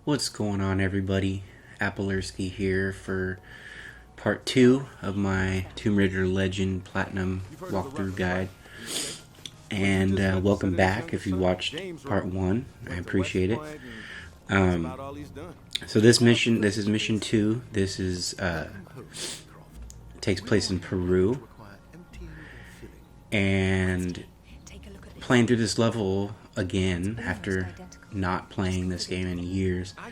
What's going on, everybody? Applersky here for part 2 of my Tomb Raider Legend Platinum walkthrough guide. And welcome back if you watched part 1. I appreciate it. So this is mission 2. This is takes place in Peru. And playing through this level again after not playing this game in years, I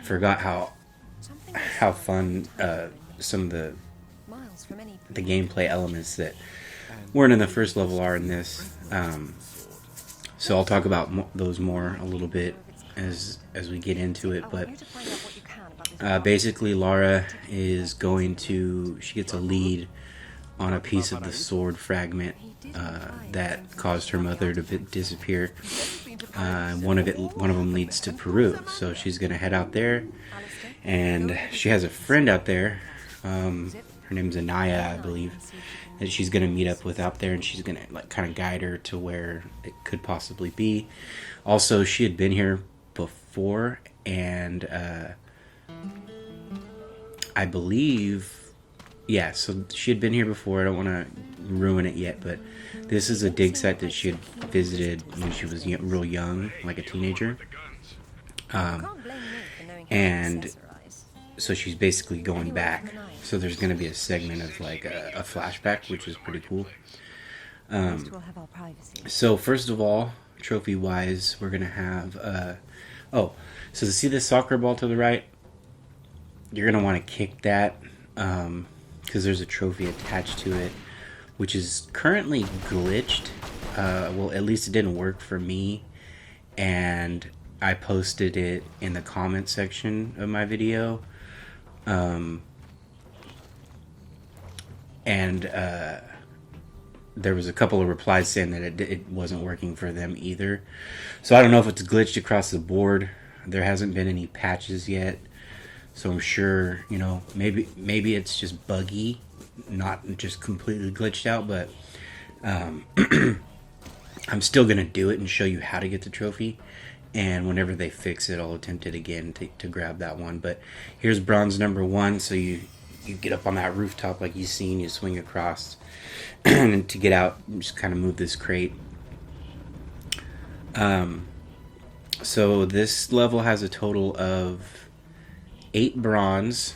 forgot how fun some of the gameplay elements that weren't in the first level are in this. So I'll talk about those more a little bit as we get into it. But basically, Lara is she gets a lead on a piece of the sword fragment that caused her mother to disappear. One of them leads to Peru, so she's gonna head out there, and she has a friend out there. Her name's Anaya, I believe, that she's gonna meet up with out there, and she's gonna kind of guide her to where it could possibly be. Also, she had been here before, and I believe. Yeah, so she had been here before. I don't want to ruin it yet, but this is a dig site that she had visited when she was real young, like a teenager. And so she's basically going back. So there's going to be a segment of like a flashback, which is pretty cool. So first of all, trophy-wise, we're going to have... so to see this soccer ball to the right, you're going to want to kick that... because there's a trophy attached to it, which is currently glitched. Well, at least it didn't work for me, and I posted it in the comment section of my video. There was a couple of replies saying that it wasn't working for them either. So I don't know if it's glitched across the board. There hasn't been any patches yet. So I'm sure, maybe it's just buggy, not just completely glitched out, but I'm still going to do it and show you how to get the trophy. And whenever they fix it, I'll attempt it again to grab that one. But here's bronze number 1. So you get up on that rooftop like you've seen, you swing across. And to get out, just kind of move this crate. So this level has a total of 8 bronze,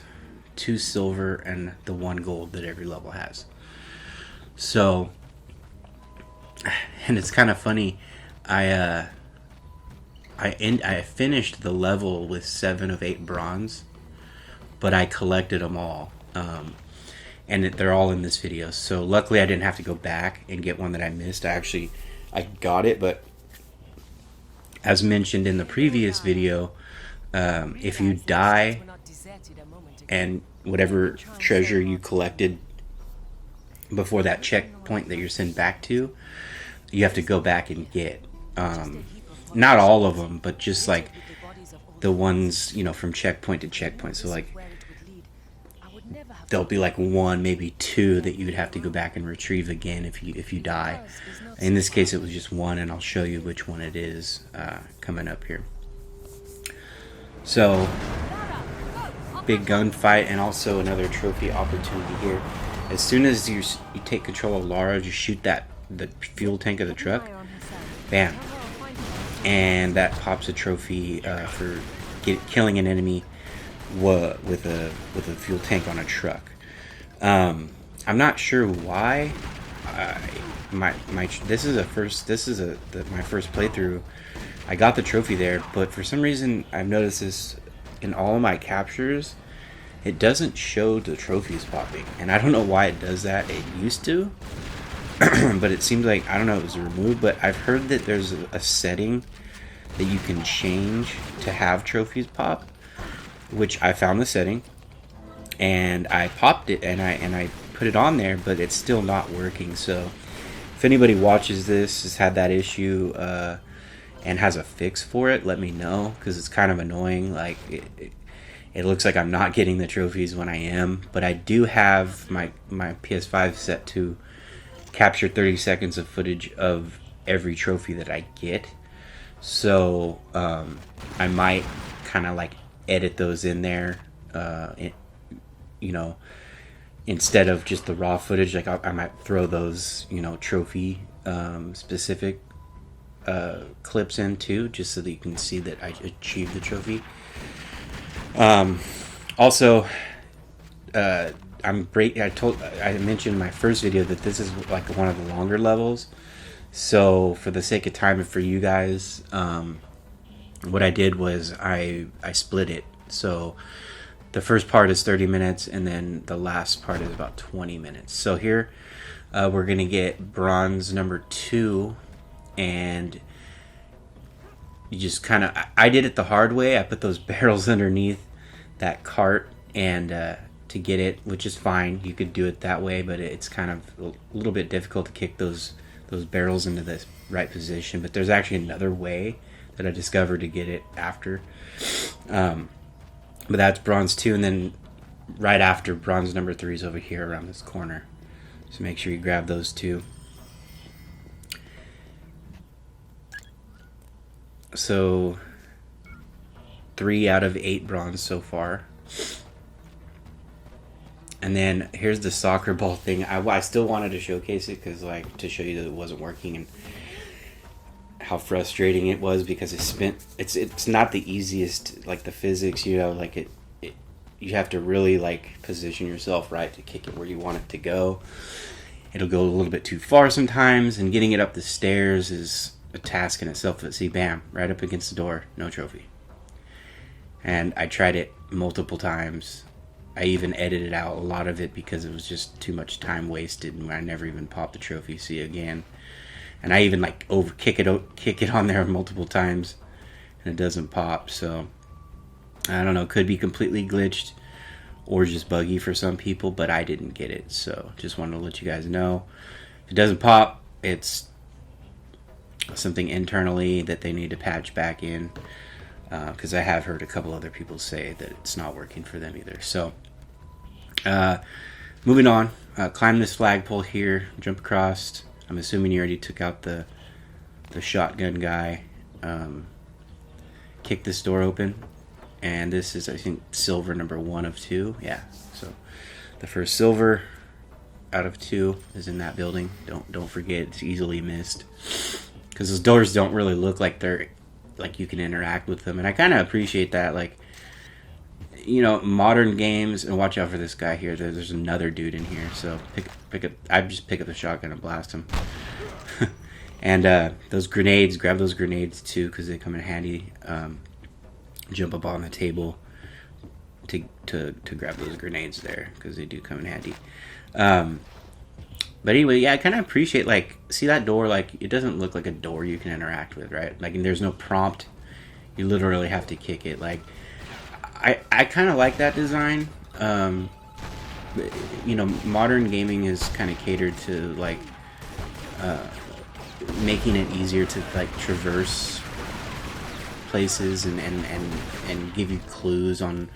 2 silver, and the 1 gold that every level has. So, and it's kind of funny. I finished the level with 7 of 8 bronze, but I collected them all, and they're all in this video. So luckily, I didn't have to go back and get one that I missed. I got it, but as mentioned in the previous video. If you die and whatever treasure you collected before that checkpoint that you're sent back to, you have to go back and get. Not all of them, but just like the ones, from checkpoint to checkpoint. So like there'll be like 1, maybe 2 that you would have to go back and retrieve again if you die. In this case, it was just 1, and I'll show you which one it is coming up here. So, big gunfight, and also another trophy opportunity here. As soon as you take control of Lara, just shoot the fuel tank of the truck. Bam. And that pops a trophy for killing an enemy with a fuel tank on a truck. I'm not sure why. My first playthrough. I got the trophy there, but for some reason I've noticed this in all of my captures. It doesn't show the trophies popping, and I don't know why it does that. It used to, but it seems like, I don't know, it was removed. But I've heard that there's a setting that you can change to have trophies pop, which I found the setting, and I popped it, and I put it on there, but it's still not working. So if anybody watches this has had that issue and has a fix for it, let me know, because it's kind of annoying. Like it looks like I'm not getting the trophies when I am, but I do have my PS5 set to capture 30 seconds of footage of every trophy that I get. So I might kind of like edit those in there, you know, instead of just the raw footage. Like I might throw those, you know, trophy specific clips in too, just so that you can see that I achieved the trophy. Also, I mentioned in my first video that this is like one of the longer levels. So for the sake of time and for you guys, what I did was I split it. So the first part is 30 minutes, and then the last part is about 20 minutes. So here we're going to get bronze number 2, and you just kind of... I did it the hard way. I put those barrels underneath that cart and to get it, which is fine. You could do it that way, but it's kind of a little bit difficult to kick those barrels into the right position. But there's actually another way that I discovered to get it after. But that's bronze 2, and then right after, bronze number 3 is over here around this corner. So make sure you grab those two. So 3 out of 8 bronze so far. And then here's the soccer ball thing. I still wanted to showcase it because, like, to show you that it wasn't working and how frustrating it was, because it's not the easiest, like the physics, you know, like it you have to really like position yourself right to kick it where you want it to go. It'll go a little bit too far sometimes, and getting it up the stairs is a task in itself. But see, bam, right up against the door, no trophy. And I tried it multiple times. I even edited out a lot of it because it was just too much time wasted, and I never even popped the trophy. See, again. And I even like kick it on there multiple times, and it doesn't pop. So I don't know, could be completely glitched or just buggy for some people, but I didn't get it. So just wanted to let you guys know, if it doesn't pop, it's something internally that they need to patch back in, because I have heard a couple other people say that it's not working for them either. So moving on, climb this flagpole here, jump across. I'm assuming you already took out the shotgun guy. Kick this door open, and this is, I think, silver number 1 of 2. Yeah, so the first silver out of 2 is in that building. Don't forget, it's easily missed because those doors don't really look like they're like you can interact with them, and I kind of appreciate that. Like, you know, modern games, and watch out for this guy here. There's another dude in here, so pick up. I just pick up the shotgun and blast him. And those grenades, grab those grenades too, because they come in handy. Jump up on the table to grab those grenades there, because they do come in handy. But anyway, yeah, I kind of appreciate, like, see that door, like, it doesn't look like a door you can interact with, right? Like, and there's no prompt. You literally have to kick it. Like, I kind of like that design. You know, modern gaming is kind of catered to, like, making it easier to, like, traverse places and give you clues on,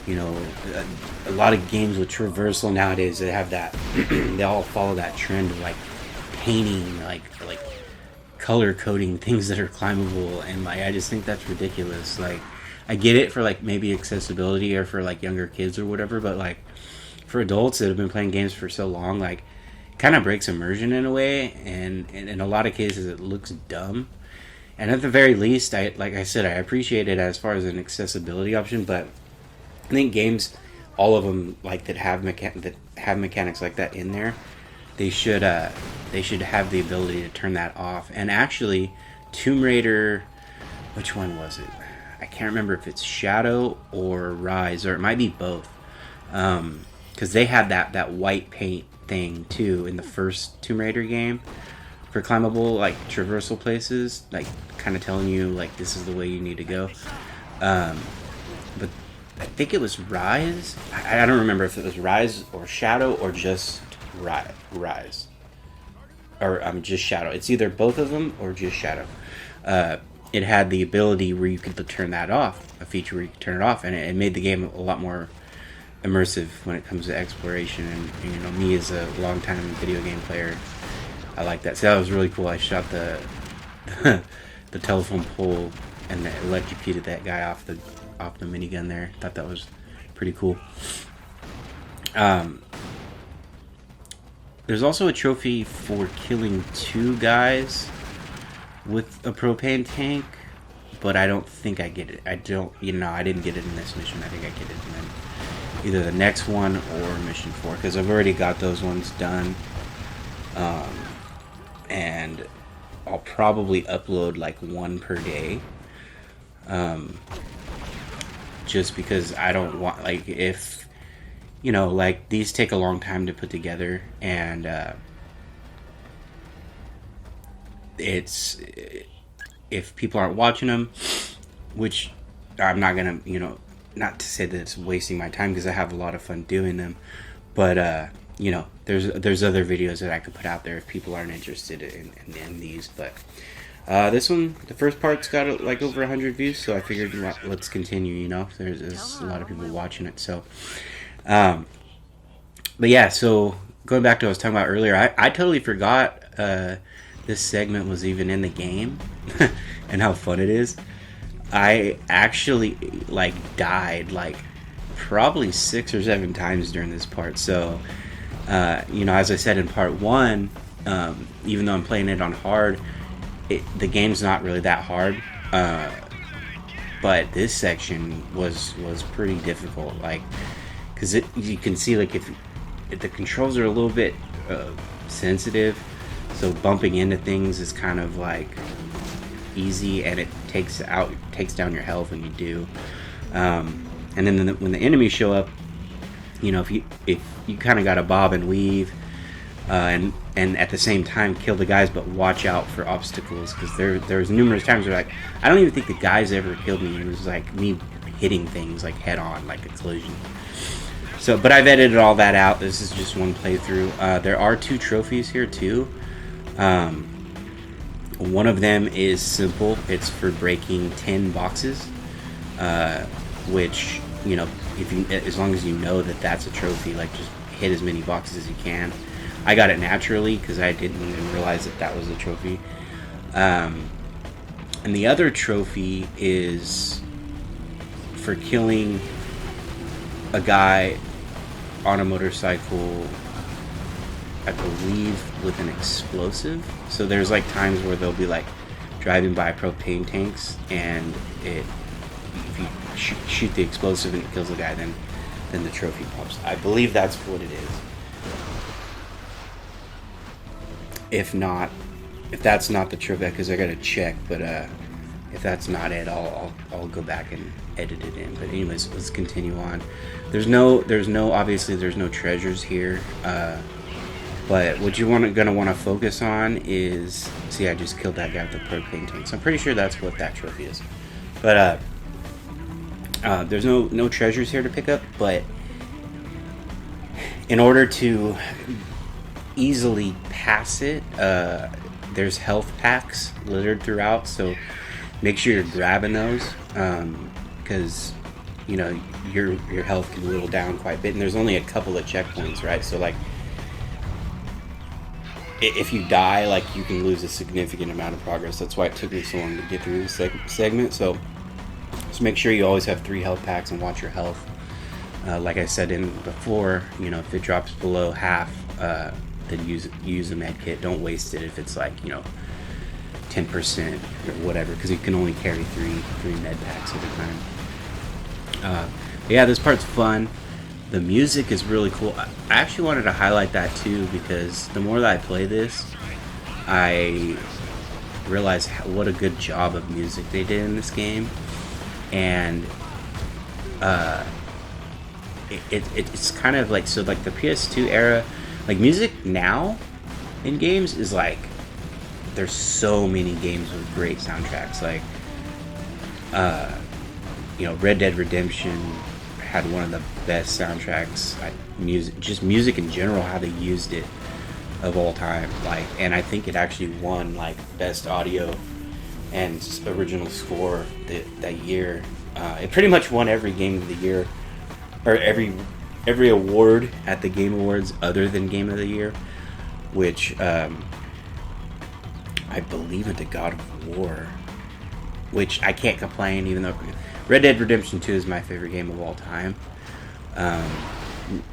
you know, a lot of games with traversal nowadays, they have that, they all follow that trend of, like, painting, like color coding things that are climbable, and, like, I just think that's ridiculous. Like, I get it for, like, maybe accessibility or for, like, younger kids or whatever, but, like, for adults that have been playing games for so long, like, it kind of breaks immersion in a way, and in a lot of cases it looks dumb. And at the very least, like I said, I appreciate it as far as an accessibility option, but I think games, all of them, like, that have mechanics like that in there, they should have the ability to turn that off. And actually, Tomb Raider, which one was it? I can't remember if it's Shadow or Rise, or it might be both, because they had that white paint thing too in the first Tomb Raider game for climbable, like, traversal places, like, kind of telling you, like, this is the way you need to go. But I think it was Rise. I don't remember if it was Rise or Shadow or just Rise. Or just Shadow. It's either both of them or just Shadow. It had the ability where you could turn that off, a feature where you could turn it off, and it made the game a lot more immersive when it comes to exploration. And you know, me as a long-time video game player, I like that. So that was really cool. I shot the telephone pole and that electrocuted that guy off the minigun there. Thought that was pretty cool. There's also a trophy for killing 2 guys with a propane tank, but I don't think I get it. I didn't get it in this mission. I think I get it in either the next one or mission 4, because I've already got those ones done. And I'll probably upload like 1 per day. Just because I don't want, like, if, you know, like, these take a long time to put together, and it's, if people aren't watching them, which I'm not gonna, you know, not to say that it's wasting my time, because I have a lot of fun doing them, but you know, there's other videos that I could put out there if people aren't interested in these. But this one, the first part's got like over 100 views, so I figured let's continue. You know, there's a lot of people watching it. So, but yeah. So going back to what I was talking about earlier, I totally forgot this segment was even in the game, and how fun it is. I actually like died like probably 6 or 7 times during this part. So. You know, as I said in part 1, even though I'm playing it on hard, the game's not really that hard. But this section was pretty difficult, like, because you can see, like, if the controls are a little bit sensitive, so bumping into things is kind of like easy, and it takes down your health when you do. And then when the enemies show up, you know, if you kind of got to bob and weave, and at the same time kill the guys, but watch out for obstacles, because there's numerous times where, like, I don't even think the guys ever killed me. It was like me hitting things like head on, like a collision. So, but I've edited all that out. This is just one playthrough. There are 2 trophies here too. One of them is simple. It's for breaking 10 boxes, which, you know, as long as you know that that's a trophy, like, just hit as many boxes as you can. I got it naturally because I didn't even realize that was a trophy. And the other trophy is for killing a guy on a motorcycle, I believe, with an explosive. So there's like times where they'll be like driving by propane tanks, and if you shoot the explosive and it kills the guy, then the trophy pops. I believe that's what it is. If that's not the trophy, because I gotta check, but if that's not it, I'll go back and edit it in. But anyways, let's continue on. There's no obviously there's no treasures here, but what you're gonna want to focus on is, see, I just killed that guy with the propane tank, so I'm pretty sure that's what that trophy is. But there's no treasures here to pick up, but in order to easily pass it, there's health packs littered throughout, so make sure you're grabbing those, because you know your health can whittle down quite a bit, and there's only a couple of checkpoints, right? So like, if you die, like, you can lose a significant amount of progress. That's why it took me so long to get through this segment. So make sure you always have 3 health packs and watch your health. Like I said before, you know, if it drops below half, then use a med kit. Don't waste it if it's like, you know, 10% or whatever, because you can only carry three med packs at a time. Yeah, this part's fun. The music is really cool. I actually wanted to highlight that too, because the more that I play this, I realize what a good job of music they did in this game. And it's kind of like, so like the PS2 era, like, music now in games is like, there's so many games with great soundtracks. Like, you know, Red Dead Redemption had one of the best soundtracks. Music in general, how they used it, of all time. Like, and I think it actually won like best audio and original score that year. It pretty much won every game of the year, or every award at the Game Awards other than Game of the Year, which I believe at the God of War which I can't complain, even though Red Dead Redemption 2 is my favorite game of all time. Um,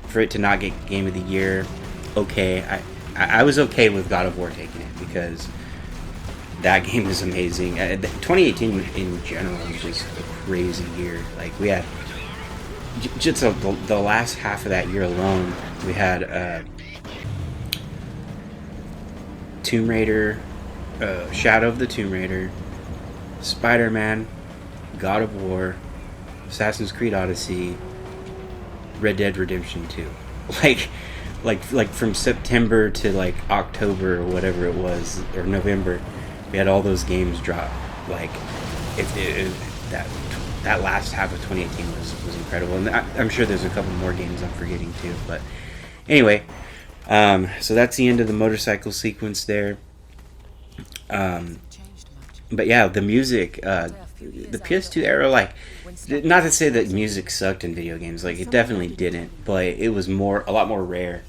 for it to not get Game of the Year, okay, I was okay with God of War taking it because that game is amazing. 2018 in general was just a crazy year. Like we had just the last half of that year alone, we had Tomb Raider, Shadow of the Tomb Raider, Spider-Man, God of War, Assassin's Creed Odyssey, Red Dead Redemption 2. Like from September to like October or whatever it was, or November, we had all those games drop. Like that last half of 2018 was incredible, and I'm sure there's a couple more games I'm forgetting too. But anyway, so that's the end of the motorcycle sequence there. But yeah, the music, the PS2 era, like, not to say that music sucked in video games, like it definitely didn't, but it was a lot more rare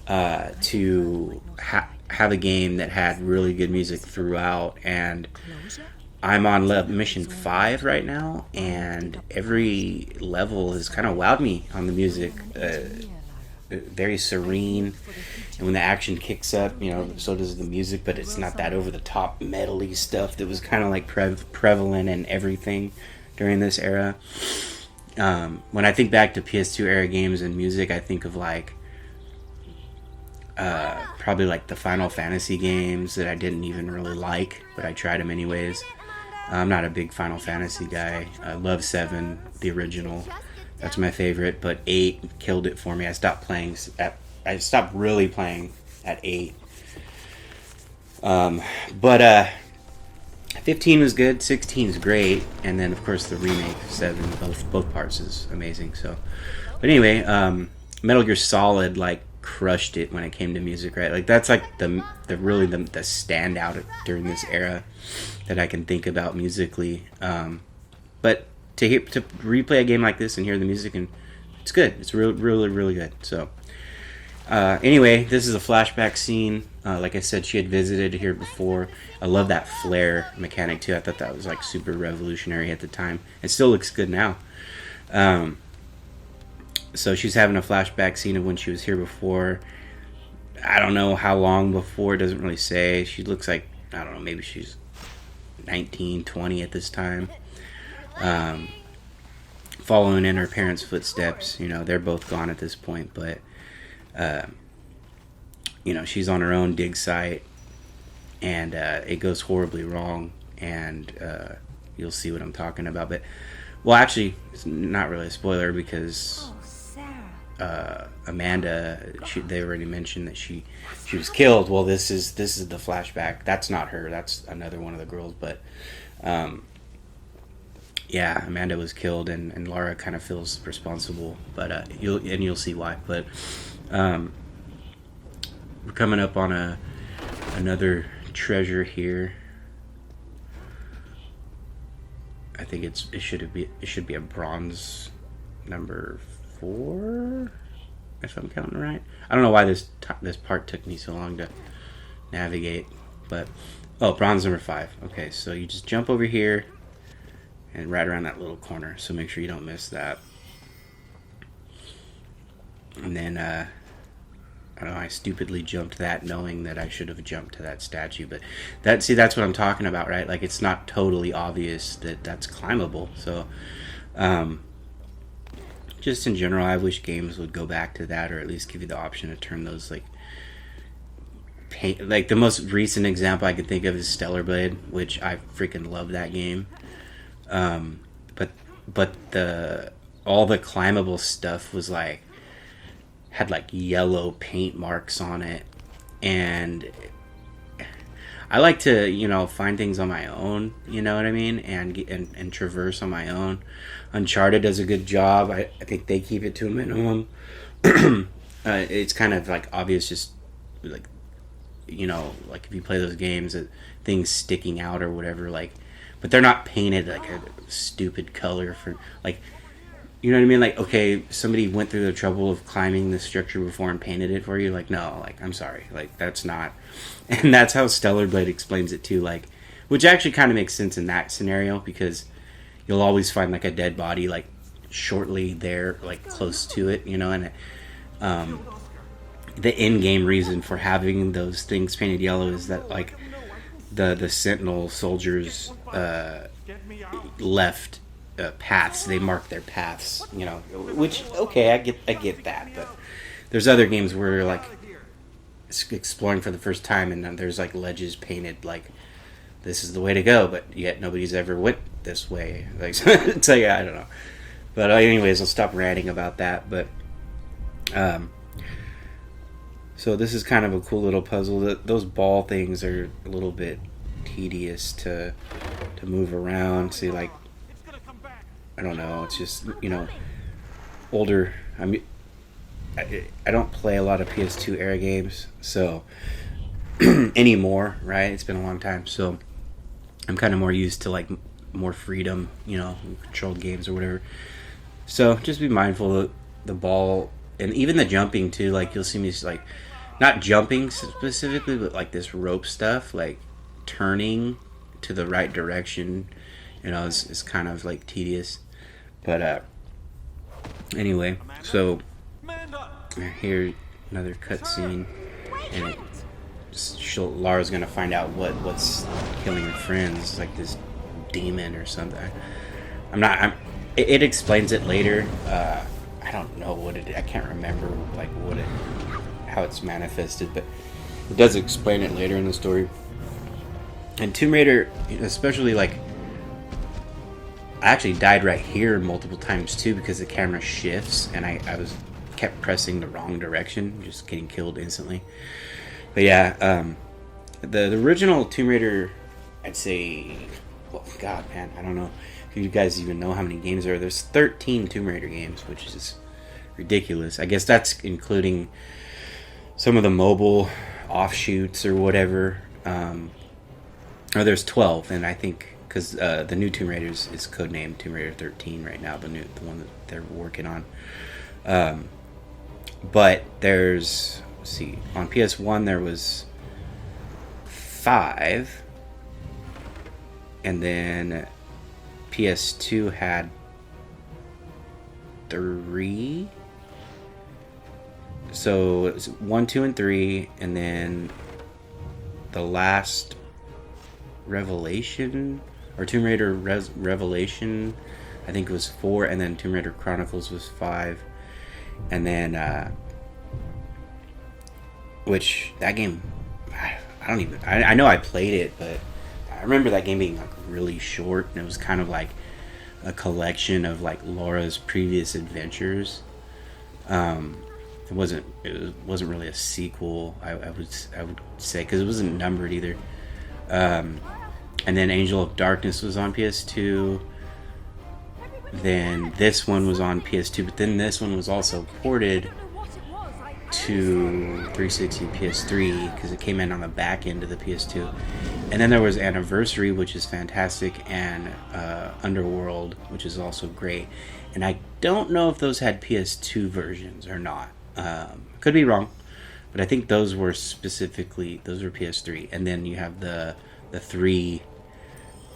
to have a game that had really good music throughout. And I'm on mission 5 right now, and every level has kind of wowed me on the music. Very serene, and when the action kicks up, so does the music, but it's not that over the top metally stuff that was kind of like prevalent in everything during this era. When I think back to PS2 era games and music, I think of like probably like the Final Fantasy games that I didn't even really like, but I tried them anyways. I'm not a big Final Fantasy guy. I love 7, the original. That's my favorite, but 8 killed it for me. I stopped really playing at 8. But 15 was good, 16 is great, and then of course the remake 7, both parts is amazing. So, but anyway, Metal Gear Solid like crushed it when it came to music, right? Like that's like the standout during this era that I can think about musically. But to replay a game like this and hear the music, and it's good. It's really good. So anyway, this is a flashback scene. Like I said, she had visited here before. I love that flare mechanic too. I thought that was like super revolutionary at the time. It still looks good now. So she's having a flashback scene of when she was here before. I don't know how long before. It doesn't really say. She looks like, I don't know, maybe she's 19, 20 at this time. Following in her parents' footsteps. They're both gone at this point, but she's on her own dig site, and it goes horribly wrong, and you'll see what I'm talking about. But well, actually, it's not really a spoiler because Amanda, they already mentioned that she was killed. Well, this is the flashback. That's not her. That's another one of the girls, but. Yeah, Amanda was killed, and Lara kind of feels responsible, but you'll see why. But we're coming up on another treasure here. I think it should be a bronze number 4, if I'm counting right. I don't know why this part took me so long to navigate, but bronze number 5. Okay, so you just jump over here. And right around that little corner, so make sure you don't miss that. And then, I don't know, I stupidly jumped that knowing that I should have jumped to that statue. But that's what I'm talking about, right? Like, it's not totally obvious that that's climbable. So, just in general, I wish games would go back to that, or at least give you the option to turn those, like the most recent example I could think of is Stellar Blade, which I freaking love that game. But all the climbable stuff was had yellow paint marks on it, and I like to find things on my own, you know what I mean, and traverse on my own. Uncharted does a good job. I think they keep it to a minimum. It's kind of obvious, just if you play those games, things sticking out or whatever, but they're not painted a stupid color for you know what I mean? Okay, somebody went through the trouble of climbing the structure before and painted it for you. No, I'm sorry. That's not. And that's how Stellar Blade explains it too. which actually kind of makes sense in that scenario because you'll always find like a dead body like shortly there, like close to it, you know. And the in-game reason for having those things painted yellow is that like the Sentinel soldiers left paths. They mark their paths, you know. Which okay, I get that, but there's other games where you're like exploring for the first time and then there's like ledges painted like this is the way to go, but yet nobody's ever went this way. Like, so yeah, I don't know. But anyways, I'll stop ranting about that. But so this is kind of a cool little puzzle. Those ball things are a little bit tedious to move around. See, like, I don't know. It's just, you know, older. I don't play a lot of PS2 era games, so anymore, right? It's been a long time, so I'm kind of more used to like more freedom, you know, controlled games or whatever. So just be mindful of the ball and even the jumping too. Like you'll see me like not jumping specifically, but like this rope stuff, like turning to the right direction, you know, is kind of like tedious. But anyway, so here another cutscene, and Lara's gonna find out what's killing her friends, like this demon or something. It explains it later. I don't know what it. I can't remember like how it's manifested, but it does explain it later in the story. And Tomb Raider, especially like, I actually died right here multiple times too because the camera shifts, and I kept pressing the wrong direction, just getting killed instantly. But yeah, the original Tomb Raider, I'd say, well, God, man, I don't know if you guys even know how many games there are. There's 13 Tomb Raider games, which is ridiculous. I guess that's including some of the mobile offshoots or whatever. Or there's 12, and I think because the new Tomb Raider is codenamed Tomb Raider 13 right now, the one that they're working on. But there's, let's see, on PS1 there was 5, and then PS2 had 3. So it's 1, 2, and 3, and then the last Revelation or Tomb Raider Revelation, I think it was 4, and then Tomb Raider Chronicles was 5. And then, which that game, I know I played it, but I remember that game being like really short, and it was kind of like a collection of like Laura's previous adventures. It wasn't really a sequel. I would say, because it wasn't numbered either. And then Angel of Darkness was on PS2. Then this one was on PS2, but then this one was also ported to 360 and PS3 because it came in on the back end of the PS2. And then there was Anniversary, which is fantastic, and Underworld, which is also great. And I don't know if those had PS2 versions or not. Could be wrong, but I think those were PS3. And then you have the 3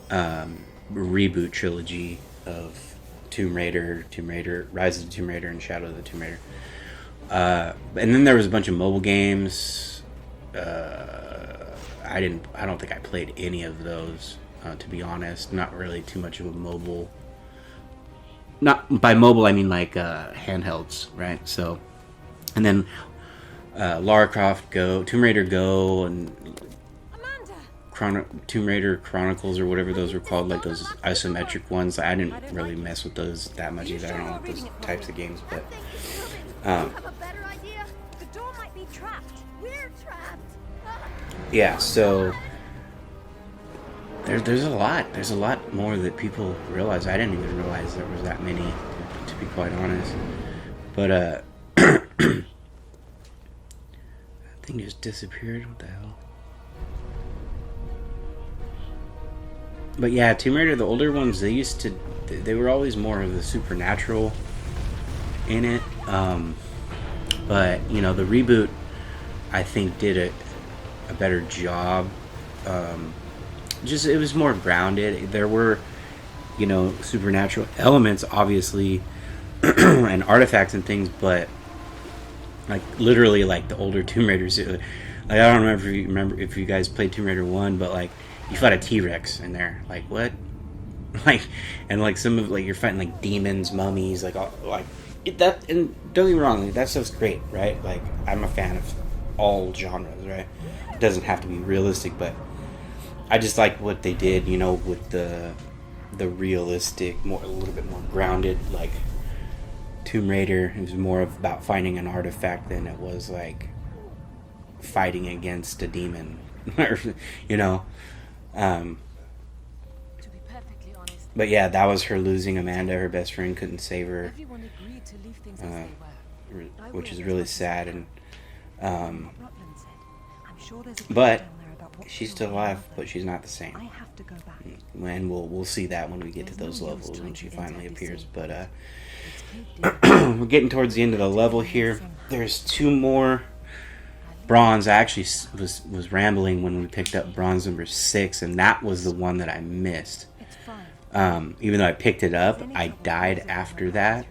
reboot trilogy of Tomb Raider, Rise of the Tomb Raider, and Shadow of the Tomb Raider. And then there was a bunch of mobile games. I don't think I played any of those, to be honest. Not really too much of a mobile. Not by mobile, I mean like handhelds, right? So, and then Lara Croft Go, Tomb Raider Go, and Tomb Raider Chronicles or whatever those were called, like those isometric ones. I didn't really mess with those that much either. I don't know those types of games, but yeah. So there's a lot more that people realize. I didn't even realize there was that many, to be quite honest. But that thing just disappeared. What the hell? But yeah, Tomb Raider, the older ones, they were always more of the supernatural in it. But, you know, the reboot, I think, did a better job. just it was more grounded. There were, you know, supernatural elements, obviously, and artifacts and things, but like literally, like the older Tomb Raiders. Like, I don't remember if you guys played Tomb Raider 1, but like you fought a T-Rex in there. Like what? Like, and like some of like you're fighting like demons, mummies, like all, like that. And don't get me wrong, like, that stuff's great, right? Like I'm a fan of all genres, right? It doesn't have to be realistic, but I just like what they did, you know, with the realistic, more a little bit more grounded, like Tomb Raider. It was more about finding an artifact than it was like fighting against a demon, you know. But yeah, that was her losing Amanda. Her best friend couldn't save her, which is really sad. And but she's still alive, but she's not the same. And we'll see that when we get to those levels when she finally appears. But we're getting towards the end of the level here. There's 2 more bronze. I actually was rambling when we picked up bronze number 6, and that was the one that I missed. Even though I picked it up, I died after that,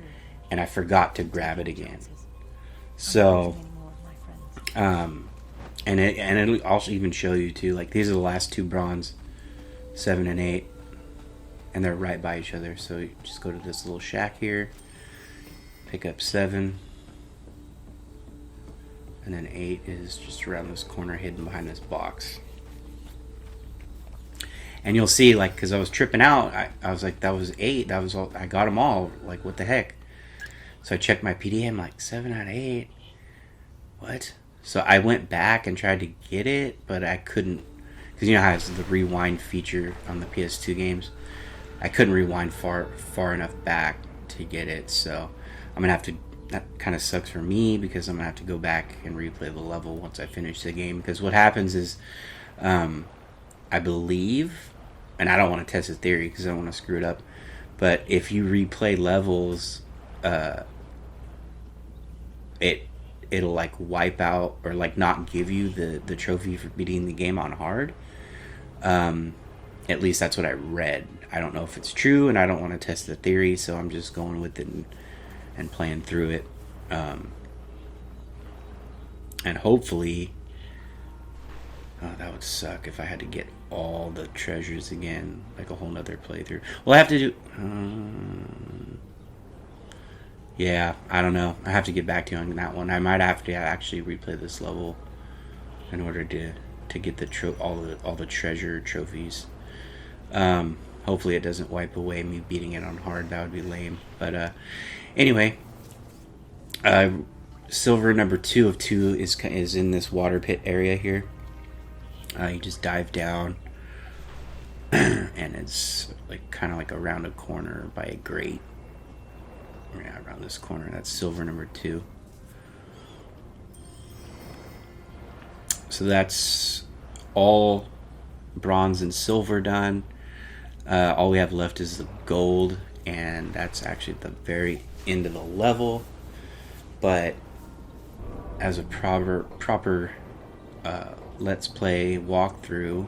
and I forgot to grab it again. So, and it'll also even show you too. Like these are the last 2 bronze, 7 and 8, and they're right by each other. So you just go to this little shack here, pick up 7, and then 8 is just around this corner, hidden behind this box. And you'll see, like, because I was tripping out, I was like, that was 8. That was all. I got them all. Like, what the heck? So I checked my PDA. I'm like, 7 out of 8. What? So I went back and tried to get it, but I couldn't. Because you know how it's the rewind feature on the PS2 games? I couldn't rewind far enough back to get it. So I'm going to have to. That kind of sucks for me because I'm going to have to go back and replay the level once I finish the game. Because what happens is, I believe, and I don't want to test the theory because I don't want to screw it up, but if you replay levels, it'll like wipe out or like not give you the trophy for beating the game on hard. At least that's what I read. I don't know if it's true, and I don't want to test the theory, so I'm just going with it and playing through it. And hopefully, that would suck if I had to get all the treasures again, like a whole nother playthrough. Well, I have to do. Yeah, I don't know. I have to get back to you on that one. I might have to actually replay this level in order to get the all the treasure trophies. Hopefully, it doesn't wipe away me beating it on hard. That would be lame. But anyway, silver number 2 of 2 is in this water pit area here. You just dive down, and it's like kind of like around a corner by a grate. Yeah, around this corner. That's silver number 2. So that's all bronze and silver done. All we have left is the gold, and that's actually at the very end of the level. But as a proper let's play walkthrough,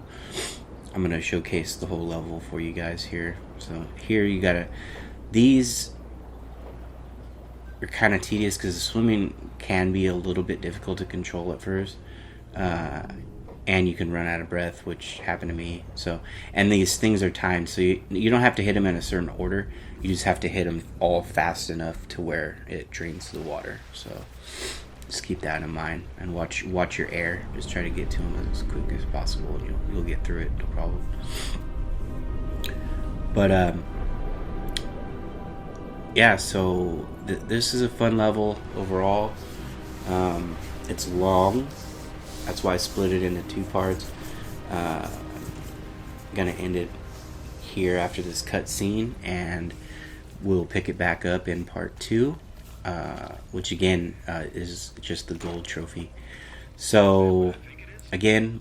I'm gonna showcase the whole level for you guys here. So here you gotta, these are kind of tedious because the swimming can be a little bit difficult to control at first, and you can run out of breath, which happened to me. So, and these things are timed, so you don't have to hit them in a certain order. You just have to hit them all fast enough to where it drains the water. So just keep that in mind and watch your air. Just try to get to them as quick as possible, and you'll get through it, no problem. But yeah, so this is a fun level overall. It's long, that's why I split it into 2 parts. I'm gonna end it here after this cutscene, and we'll pick it back up in part 2, which again is just the gold trophy. So again,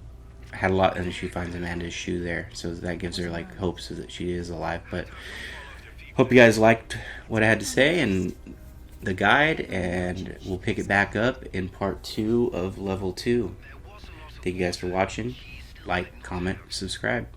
I had a lot, and she finds Amanda's shoe there, so that gives her like hopes that she is alive. But hope you guys liked what I had to say and the guide, and we'll pick it back up in part 2 of level 2. Thank you guys for watching. Like, comment, subscribe.